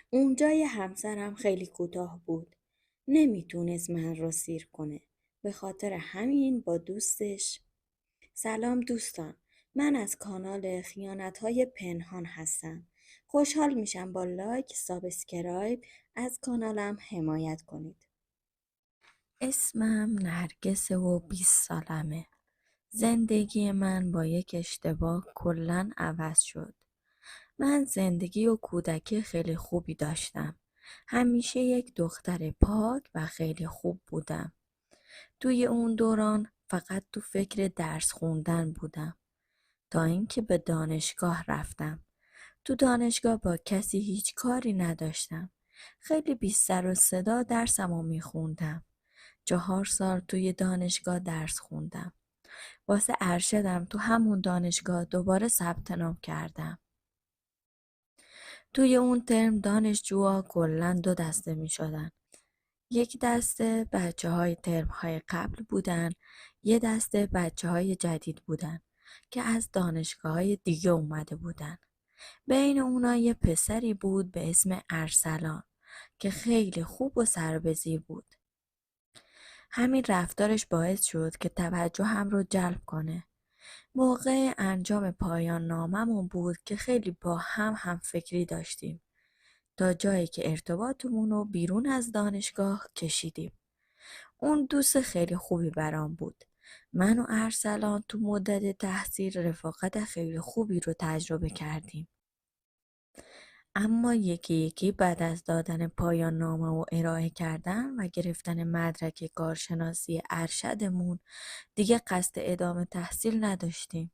اونجای همسرم خیلی کوتاه بود. نمیتونست من رو سیر کنه. به خاطر همین با دوستش سلام دوستان، من از کانال خیانت‌های پنهان هستم. خوشحال میشم با لایک، سابسکرایب از کانالم حمایت کنید. اسمم نرگسه و 20 سالمه. زندگی من با یک اشتباه کلاً عوض شد. من زندگی و کودکی خیلی خوبی داشتم. همیشه یک دختر پاک و خیلی خوب بودم. توی اون دوران فقط تو فکر درس خوندن بودم. تا اینکه به دانشگاه رفتم. تو دانشگاه با کسی هیچ کاری نداشتم. خیلی بی سر و صدا درسمو میخوندم. 4 سال توی دانشگاه درس خوندم. واسه ارشدم تو همون دانشگاه دوباره ثبت نام کردم. توی اون ترم دانشجوها کلاً 2 دسته می شدن. یک دسته بچه های ترم های قبل بودن، یه دسته بچه های جدید بودن که از دانشگاه های دیگه اومده بودن. بین اونا یه پسری بود به اسم ارسلان که خیلی خوب و سربزیر بود. همین رفتارش باعث شد که توجه هم رو جلب کنه. موقع انجام پایان ناممون بود که خیلی با هم فکری داشتیم تا جایی که ارتباطمون رو بیرون از دانشگاه کشیدیم. اون دوست خیلی خوبی برام بود. من و ارسلان تو مدت تحصیل رفاقت خیلی خوبی رو تجربه کردیم. اما یکی یکی بعد از دادن پایان نامه و ارائه کردن و گرفتن مدرک کارشناسی ارشدمون دیگه قصد ادامه تحصیل نداشتیم.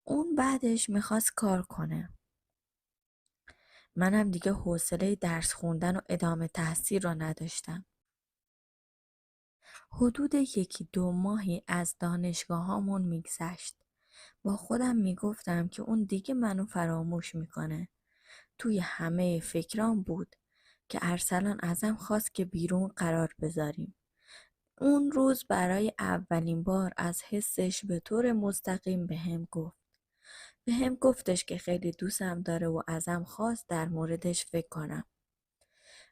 اون بعدش میخواست کار کنه. منم دیگه حوصله درس خوندن و ادامه تحصیل را نداشتم. حدود 1-2 ماهی از دانشگاهامون میگذشت. با خودم میگفتم که اون دیگه منو فراموش میکنه. توی همه فکرام بود که ارسلان ازم خواست که بیرون قرار بذاریم. اون روز برای اولین بار از حسش به طور مستقیم بهم گفت. بهم گفتش که خیلی دوستم داره و ازم خواست در موردش فکر کنم.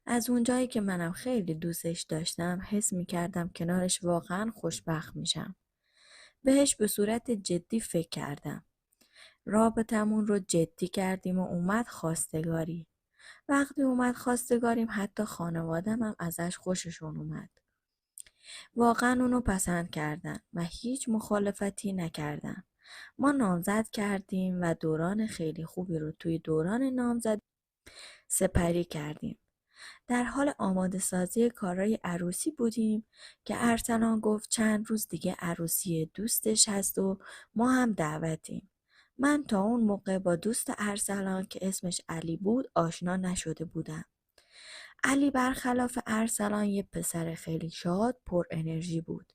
از اونجایی که منم خیلی دوستش داشتم حس میکردم کنارش واقعا خوشبخت میشم. بهش به صورت جدی فکر کردم. رابطمون رو جدی کردیم و اومد خواستگاری. وقتی اومد خواستگاریم حتی خانوادم هم ازش خوششون اومد. واقعا اونو پسند کردن و هیچ مخالفتی نکردن. ما نامزد کردیم و دوران خیلی خوبی رو توی دوران نامزد سپری کردیم. در حال آماده سازی کارهای عروسی بودیم که ارسلان گفت چند روز دیگه عروسی دوستش هست و ما هم دعوتیم. من تا اون موقع با دوست ارسلان که اسمش علی بود آشنا نشده بودم. علی برخلاف ارسلان یه پسر خیلی شاد پر انرژی بود.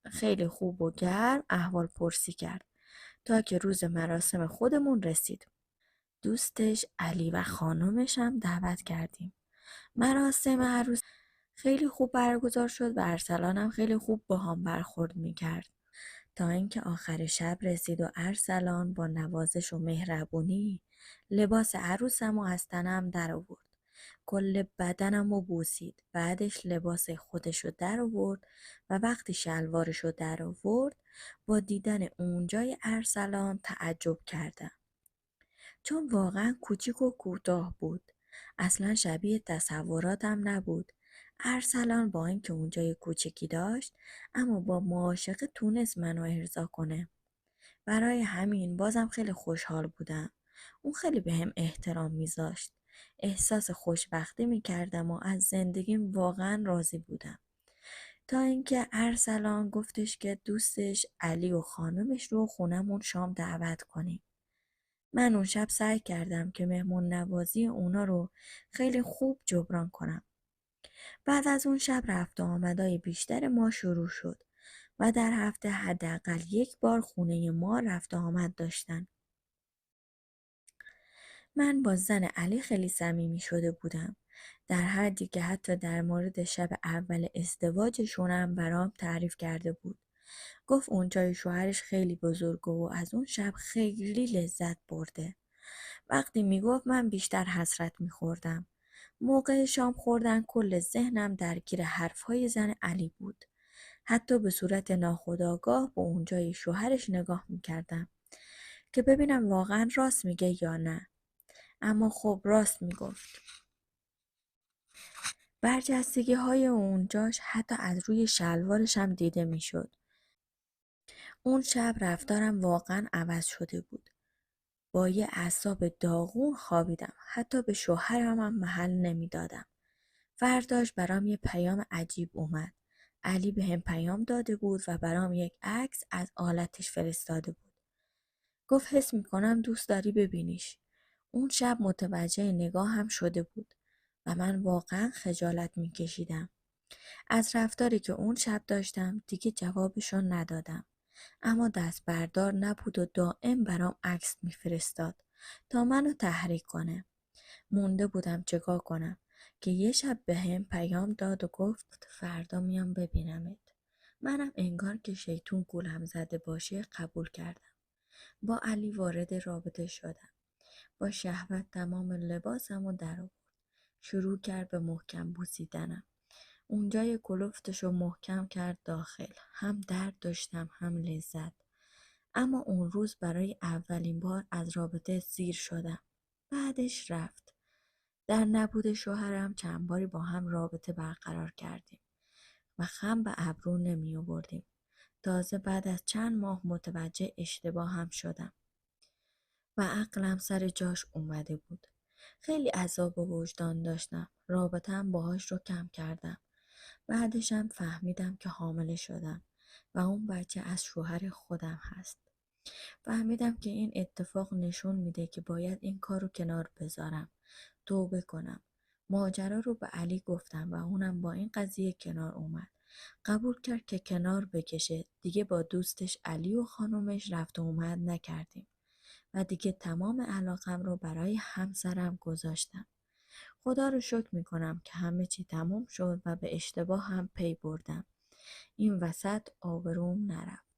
خیلی خوب و گرم احوال پرسی کرد تا که روز مراسم خودمون رسید. دوستش علی و خانومش هم دعوت کردیم. مراسم عروس خیلی خوب برگزار شد و ارسلان هم خیلی خوب با هم برخورد میکرد. تا اینکه آخر شب رسید و ارسلان با نوازش و مهربونی لباس عروسم و از تنم در آورد. کل بدنم رو بوسید. بعدش لباس خودشو در آورد و وقتی شلوارشو در آورد با دیدن اونجای ارسلان تعجب کردم. چون واقعا کوچیک و کوتاه بود. اصلا شبیه تصوراتم نبود. ارسلان با اینکه اونجای کوچیکی داشت اما با معاشقه تونست منو ارضا کنه. برای همین بازم خیلی خوشحال بودم. اون خیلی بهم احترام میذاشت. احساس خوشبختی میکردم و از زندگیم واقعا راضی بودم. تا اینکه ارسلان گفتش که دوستش علی و خانمش رو خونمون شام دعوت کنیم. من اون شب سعی کردم که مهمون نوازی اونا رو خیلی خوب جبران کنم. بعد از اون شب رفت و آمدای بیشتر ما شروع شد و در هفته حداقل 1 بار خونه ما رفت و آمد داشتن. من با زن علی خیلی صمیمی شده بودم. در حدی که حتی در مورد شب اول ازدواجشون هم برام تعریف کرده بود. گفت اونجای شوهرش خیلی بزرگه و از اون شب خیلی لذت برده. وقتی میگفت من بیشتر حسرت میخوردم. موقع شام خوردن کل ذهنم درگیر حرفهای زن علی بود. حتی به صورت ناخودآگاه به اونجای شوهرش نگاه میکردم که ببینم واقعا راست میگه یا نه. اما خب راست میگفت. برجستگی های اونجاش حتی از روی شلوارش هم دیده میشد. اون شب رفتارم واقعا عوض شده بود. با یه اعصاب داغون خوابیدم. حتی به شوهرم هم محل نمیدادم. فرداش برام یه پیام عجیب اومد. علی به هم پیام داده بود و برام یک عکس از آلتش فرستاده بود. گفت حس میکنم دوست داری ببینیش. اون شب متوجه نگاهم شده بود و من واقعا خجالت میکشیدم. از رفتاری که اون شب داشتم دیگه جوابشون ندادم. اما دست بردار نبود و دائم برام عکس میفرستاد تا منو تحریک کنه. مونده بودم چیکار کنم که یه شب به هم پیام داد و گفت فردا میام ببینمت. منم انگار که شیطون گولم زده باشه قبول کردم. با علی وارد رابطه شدم. با شهوت تمام لباسم رو در آورد. شروع کرد به محکم بوسیدنم. اونجای کلفتشو محکم کرد داخل. هم درد داشتم هم لذت. اما اون روز برای اولین بار از رابطه سیر شدم. بعدش رفت. در نبود شوهرم چند باری با هم رابطه برقرار کردیم و خم به ابرو نمی آوردیم. تازه بعد از چند ماه متوجه اشتباه هم شدم و عقلم سر جاش اومده بود. خیلی عذاب و وجدان داشتم. رابطه‌ام باهاش رو کم کردم. بعدشم فهمیدم که حامله شدم و اون بچه از شوهر خودم هست. فهمیدم که این اتفاق نشون میده که باید این کار رو کنار بذارم. توبه کنم. ماجرا رو به علی گفتم و اونم با این قضیه کنار اومد. قبول کرد که کنار بکشه. دیگه با دوستش علی و خانومش رفت و اومد نکردیم. و دیگه تمام علاقم رو برای همسرم گذاشتم. خدا رو شکر میکنم که همه چی تموم شد و به اشتباه هم پی بردم. این وسط آبروم نرفت.